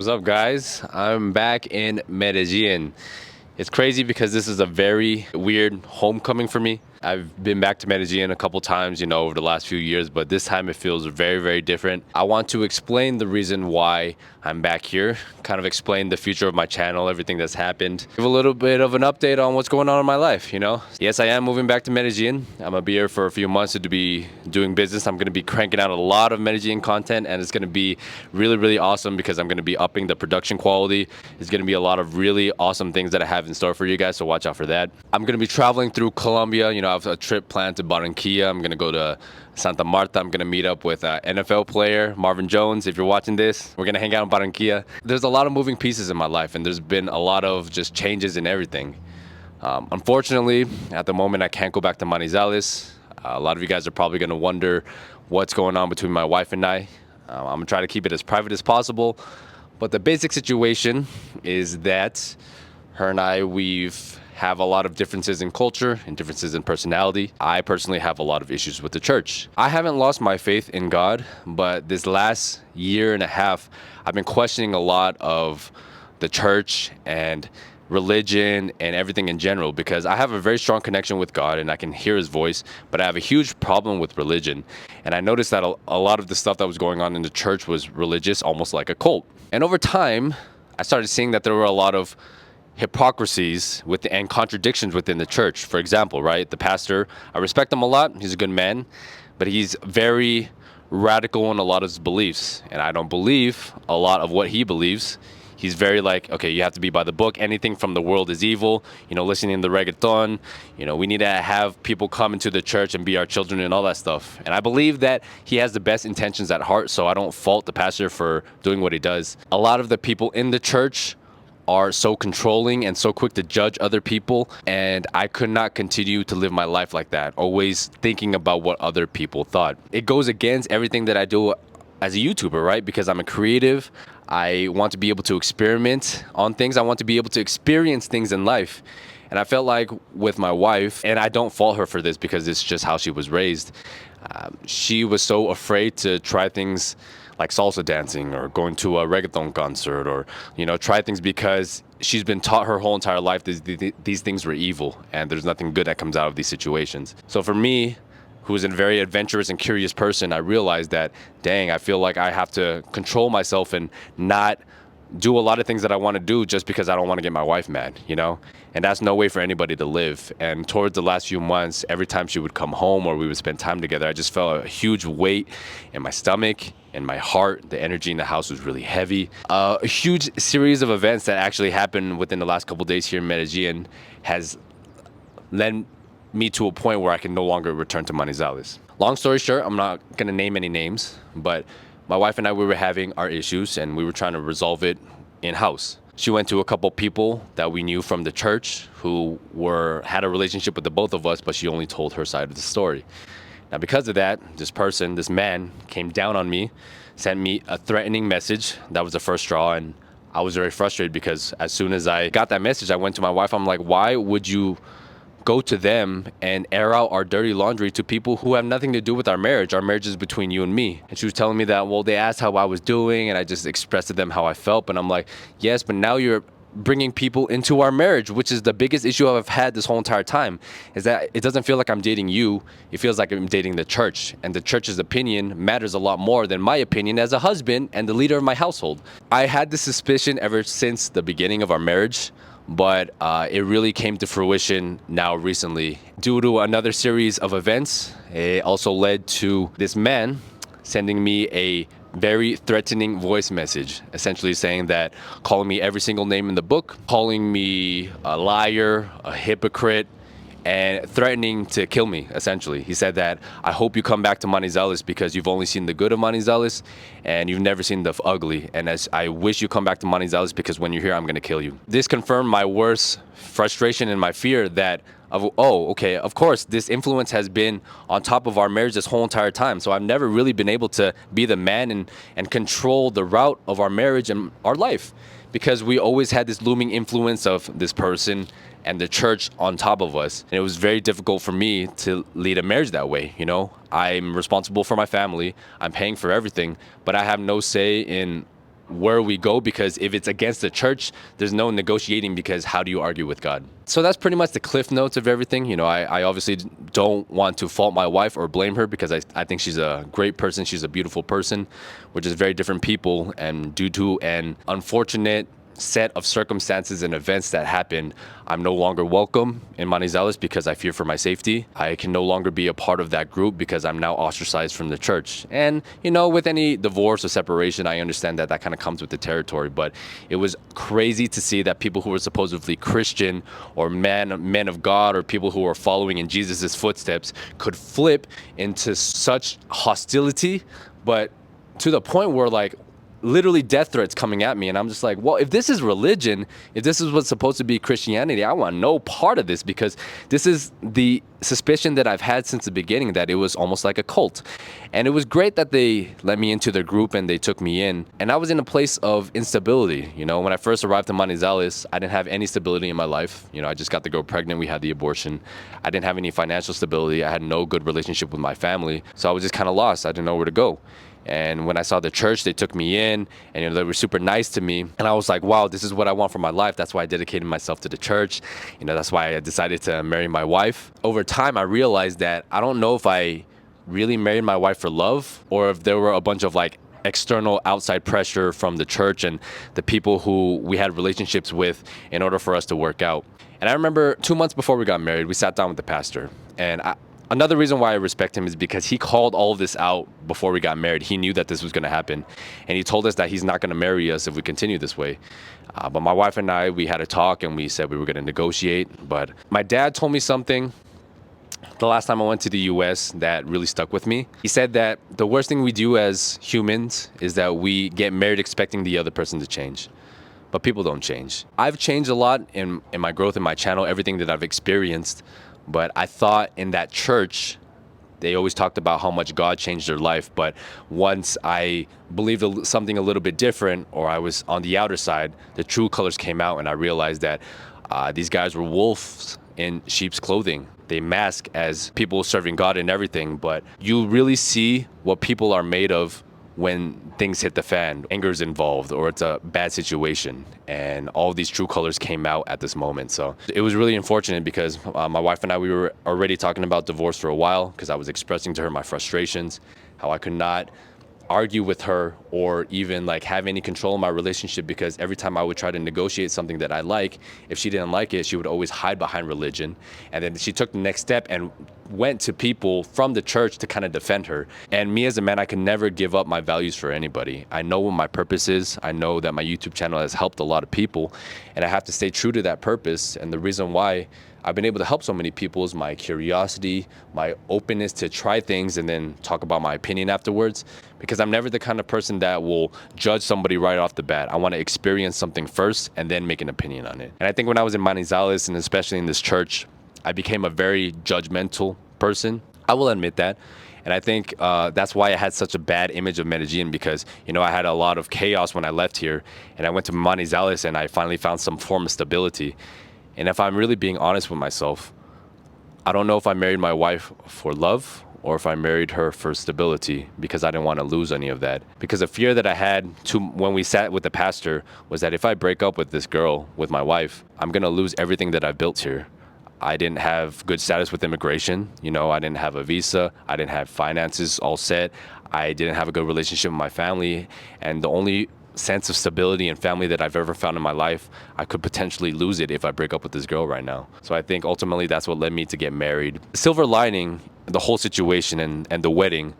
What's up, guys? I'm back in Medellin. It's crazy because this is a very weird homecoming for me. I've been back to Medellin a couple times, over the last few years, but this time it feels very, very different. I want to explain the reason why I'm back here, kind of explain the future of my channel, everything that's happened. Give a little bit of an update on what's going on in my life. Yes, I am moving back to Medellin. I'm gonna be here for a few months to be doing business. I'm gonna be cranking out a lot of Medellin content, and it's gonna be really, really awesome because I'm gonna be upping the production quality. There's gonna be a lot of really awesome things that I have in store for you guys, so watch out for that. I'm gonna be traveling through Colombia. I have a trip planned to Barranquilla. I'm gonna go to Santa Marta. I'm gonna meet up with NFL player Marvin Jones. If you're watching this, we're gonna hang out in Barranquilla. There's a lot of moving pieces in my life, and there's been a lot of just changes in everything. Unfortunately, at the moment, I can't go back to Manizales. A lot of you guys are probably gonna wonder what's going on between my wife and I. I'm gonna try to keep it as private as possible, but the basic situation is that her and I, we've have a lot of differences in culture and differences in personality. I personally have a lot of issues with the church. I haven't lost my faith in God, but this last year and a half, I've been questioning a lot of the church and religion and everything in general, because I have a very strong connection with God and I can hear his voice, but I have a huge problem with religion. And I noticed that a lot of the stuff that was going on in the church was religious, almost like a cult. And over time, I started seeing that there were a lot of hypocrisies and contradictions within the church. For example, right, the pastor, I respect him a lot. He's a good man, but he's very radical in a lot of his beliefs, and I don't believe a lot of what he believes. He's very like, okay, you have to be by the book. Anything from the world is evil. Listening to reggaeton. We need to have people come into the church and be our children and all that stuff. And I believe that he has the best intentions at heart, so I don't fault the pastor for doing what he does. A lot of the people in the church are so controlling and so quick to judge other people, and I could not continue to live my life like that, always thinking about what other people thought. It goes against everything that I do as a YouTuber, right? Because I'm a creative. I want to be able to experiment on things. I want to be able to experience things in life. And I felt like with my wife, and I don't fault her for this because it's just how she was raised, she was so afraid to try things like salsa dancing or going to a reggaeton concert, or try things because she's been taught her whole entire life that these things were evil and there's nothing good that comes out of these situations. So for me, who's a very adventurous and curious person, I realized that, dang, I feel like I have to control myself and not do a lot of things that I want to do just because I don't want to get my wife mad, And that's no way for anybody to live. And towards the last few months, every time she would come home or we would spend time together, I just felt a huge weight in my stomach and my heart. The energy in the house was really heavy. A huge series of events that actually happened within the last couple of days here in Medellin has led me to a point where I can no longer return to Manizales. Long story short, I'm not going to name any names, but my wife and I, we were having our issues and we were trying to resolve it in-house. She went to a couple people that we knew from the church who had a relationship with the both of us, but she only told her side of the story. Now, because of that, this man came down on me, sent me a threatening message. That was the first straw, and I was very frustrated because as soon as I got that message, I went to my wife. I'm like, why would you go to them and air out our dirty laundry to people who have nothing to do with our marriage? Our marriage is between you and me. And she was telling me that, well, they asked how I was doing and I just expressed to them how I felt. But I'm like, yes, but now you're bringing people into our marriage, which is the biggest issue I've had this whole entire time, is that it doesn't feel like I'm dating you. It feels like I'm dating the church, and the church's opinion matters a lot more than my opinion as a husband and the leader of my household. I had this suspicion ever since the beginning of our marriage, but it really came to fruition now recently. Due to another series of events, it also led to this man sending me a very threatening voice message, essentially saying that, calling me every single name in the book, calling me a liar, a hypocrite, and threatening to kill me, essentially. He said that, I hope you come back to Manizales because you've only seen the good of Manizales and you've never seen the ugly. And I wish you come back to Manizales because when you're here, I'm going to kill you. This confirmed my worst frustration and my fear that, okay, of course, this influence has been on top of our marriage this whole entire time. So I've never really been able to be the man and control the route of our marriage and our life, because we always had this looming influence of this person and the church on top of us. And it was very difficult for me to lead a marriage that way. I'm responsible for my family. I'm paying for everything, but I have no say in where we go, because if it's against the church, there's no negotiating, because how do you argue with God? So that's pretty much the cliff notes of everything. You know, I obviously don't want to fault my wife or blame her, because I think she's a great person. She's a beautiful person. We're just very different people. And due to an unfortunate set of circumstances and events that happened, I'm no longer welcome in Manizales because I fear for my safety. I can no longer be a part of that group because I'm now ostracized from the church. And, you know, with any divorce or separation, I understand that that kind of comes with the territory. But it was crazy to see that people who were supposedly Christian or men of God, or people who were following in Jesus's footsteps, could flip into such hostility, but to the point where, like, literally death threats coming at me. And I'm just like, well, if this is religion, if this is what's supposed to be Christianity, I want no part of this, because this is the suspicion that I've had since the beginning, that it was almost like a cult. And it was great that they let me into their group and they took me in. And I was in a place of instability. You know, when I first arrived in Manizales, I didn't have any stability in my life. You know, I just got the girl pregnant. We had the abortion. I didn't have any financial stability. I had no good relationship with my family. So I was just kind of lost. I didn't know where to go. And when I saw the church, they took me in, and, you know, they were super nice to me. And I was like, wow, this is what I want for my life. That's why I dedicated myself to the church. You know, that's why I decided to marry my wife. Over time, I realized that I don't know if I really married my wife for love, or if there were a bunch of like external outside pressure from the church and the people who we had relationships with in order for us to work out. And I remember 2 months before we got married, we sat down with the pastor, and another reason why I respect him is because he called all of this out before we got married. He knew that this was going to happen. And he told us that he's not going to marry us if we continue this way. But my wife and I, we had a talk, and we said we were going to negotiate. But my dad told me something the last time I went to the US that really stuck with me. He said that the worst thing we do as humans is that we get married expecting the other person to change. But people don't change. I've changed a lot in my growth in my channel, everything that I've experienced. But I thought in that church, they always talked about how much God changed their life. But once I believed something a little bit different, or I was on the outer side, the true colors came out, and I realized that these guys were wolves in sheep's clothing. They mask as people serving God and everything, but you really see what people are made of when things hit the fan. Anger is involved, or it's a bad situation, and all these true colors came out at this moment. So it was really unfortunate, because my wife and I, we were already talking about divorce for a while, because I was expressing to her my frustrations, how I could not argue with her or even like have any control in my relationship, because every time I would try to negotiate something that I like, if she didn't like it, she would always hide behind religion. And then she took the next step and went to people from the church to kind of defend her. And me as a man, I can never give up my values for anybody. I know what my purpose is. I know that my YouTube channel has helped a lot of people, and I have to stay true to that purpose. And the reason why I've been able to help so many people is my curiosity, my openness to try things and then talk about my opinion afterwards, because I'm never the kind of person that will judge somebody right off the bat. I want to experience something first and then make an opinion on it. And I think when I was in Manizales, and especially in this church, I became a very judgmental person. I will admit that. And I think that's why I had such a bad image of Medellin, because, you know, I had a lot of chaos when I left here, and I went to Manizales and I finally found some form of stability. And if I'm really being honest with myself, I don't know if I married my wife for love or if I married her for stability, because I didn't want to lose any of that. Because the fear that I had when we sat with the pastor was that if I break up with this girl, with my wife, I'm going to lose everything that I built here. I didn't have good status with immigration. You know, I didn't have a visa. I didn't have finances all set. I didn't have a good relationship with my family. And the only sense of stability and family that I've ever found in my life, I could potentially lose it if I break up with this girl right now. So I think ultimately that's what led me to get married. Silver lining, the whole situation and the wedding,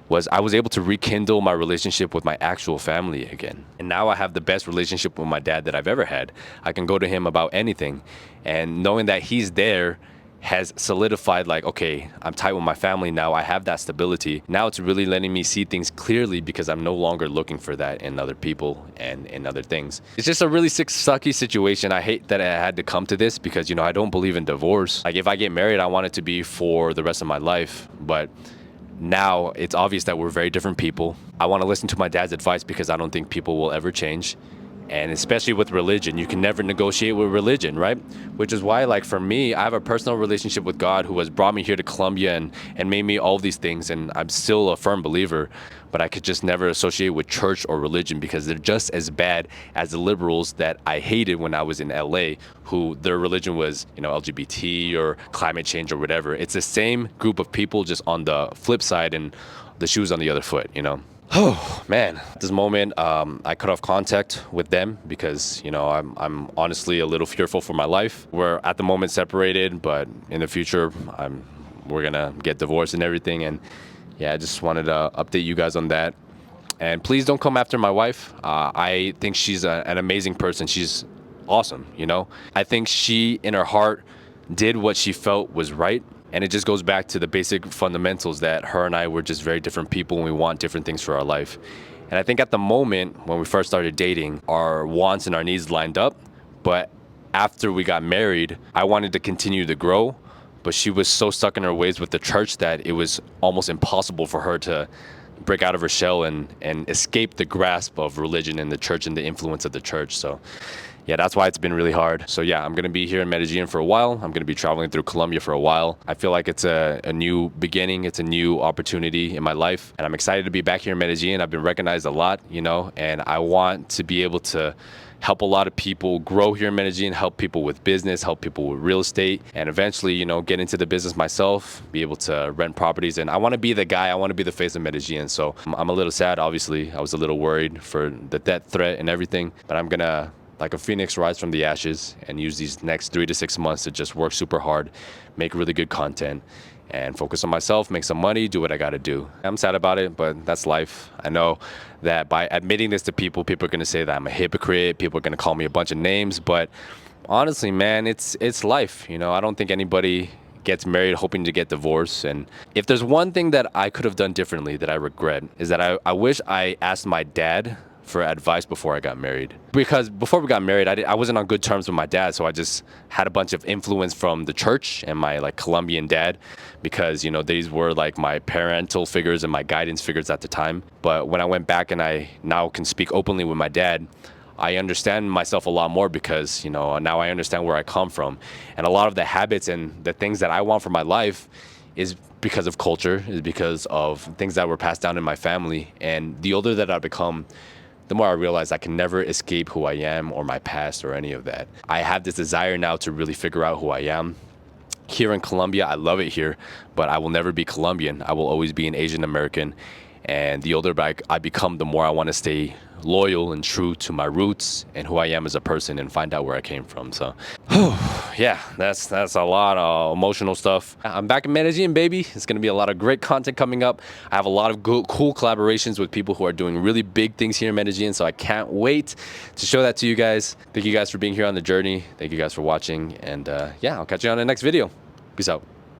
was I was able to rekindle my relationship with my actual family again. And now I have the best relationship with my dad that I've ever had. I can go to him about anything. And knowing that he's there has solidified, like, okay, I'm tight with my family now. I have that stability. Now it's really letting me see things clearly, because I'm no longer looking for that in other people and in other things. It's just a really sucky situation. I hate that I had to come to this, because, you know, I don't believe in divorce. Like, if I get married, I want it to be for the rest of my life. But now it's obvious that we're very different people. I want to listen to my dad's advice, because I don't think people will ever change. And especially with religion, you can never negotiate with religion, right? Which is why, like, for me, I have a personal relationship with God who has brought me here to Colombia and made me all these things. And I'm still a firm believer, but I could just never associate with church or religion because they're just as bad as the liberals that I hated when I was in LA, who their religion was, LGBT or climate change or whatever. It's the same group of people, just on the flip side and the shoes on the other foot. Oh man, at this moment, I cut off contact with them because, I'm honestly a little fearful for my life. We're at the moment separated, but in the future, we're gonna get divorced and everything. And yeah, I just wanted to update you guys on that. And please don't come after my wife. I think she's an amazing person. She's awesome. I think she, in her heart, did what she felt was right. And it just goes back to the basic fundamentals that her and I were just very different people and we want different things for our life. And I think at the moment when we first started dating, our wants and our needs lined up. But after we got married, I wanted to continue to grow. But she was so stuck in her ways with the church that it was almost impossible for her to break out of her shell and escape the grasp of religion and the church and the influence of the church. So yeah, that's why it's been really hard. So yeah, I'm gonna be here in Medellin for a while. I'm gonna be traveling through Colombia for a while. I feel like it's a new beginning. It's a new opportunity in my life. And I'm excited to be back here in Medellin. I've been recognized a lot, and I want to be able to help a lot of people grow here in Medellin, help people with business, help people with real estate, and eventually, get into the business myself, be able to rent properties. And I want to be the guy, I want to be the face of Medellin. So I'm a little sad, obviously. I was a little worried for the death threat and everything, but I'm gonna, like a phoenix, rise from the ashes and use these next 3 to 6 months to just work super hard, make really good content, and focus on myself, make some money, do what I gotta do. I'm sad about it, but that's life. I know that by admitting this to people, people are gonna say that I'm a hypocrite, people are gonna call me a bunch of names, but honestly, man, it's life. I don't think anybody gets married hoping to get divorced. And if there's one thing that I could have done differently that I regret, is that I wish I asked my dad for advice before I got married. Because before we got married, I wasn't on good terms with my dad, so I just had a bunch of influence from the church and my Colombian dad, because these were my parental figures and my guidance figures at the time. But when I went back and I now can speak openly with my dad, I understand myself a lot more because now I understand where I come from, and a lot of the habits and the things that I want for my life is because of culture, is because of things that were passed down in my family. And the older that I become, the more I realize I can never escape who I am or my past or any of that. I have this desire now to really figure out who I am. Here in Colombia, I love it here, but I will never be Colombian. I will always be an Asian American. And the older I become, the more I want to stay loyal and true to my roots and who I am as a person and find out where I came from. So, yeah, that's a lot of emotional stuff. I'm back in Medellin, baby. It's going to be a lot of great content coming up. I have a lot of cool collaborations with people who are doing really big things here in Medellin, so I can't wait to show that to you guys. Thank you guys for being here on the journey. Thank you guys for watching. And yeah, I'll catch you on the next video. Peace out.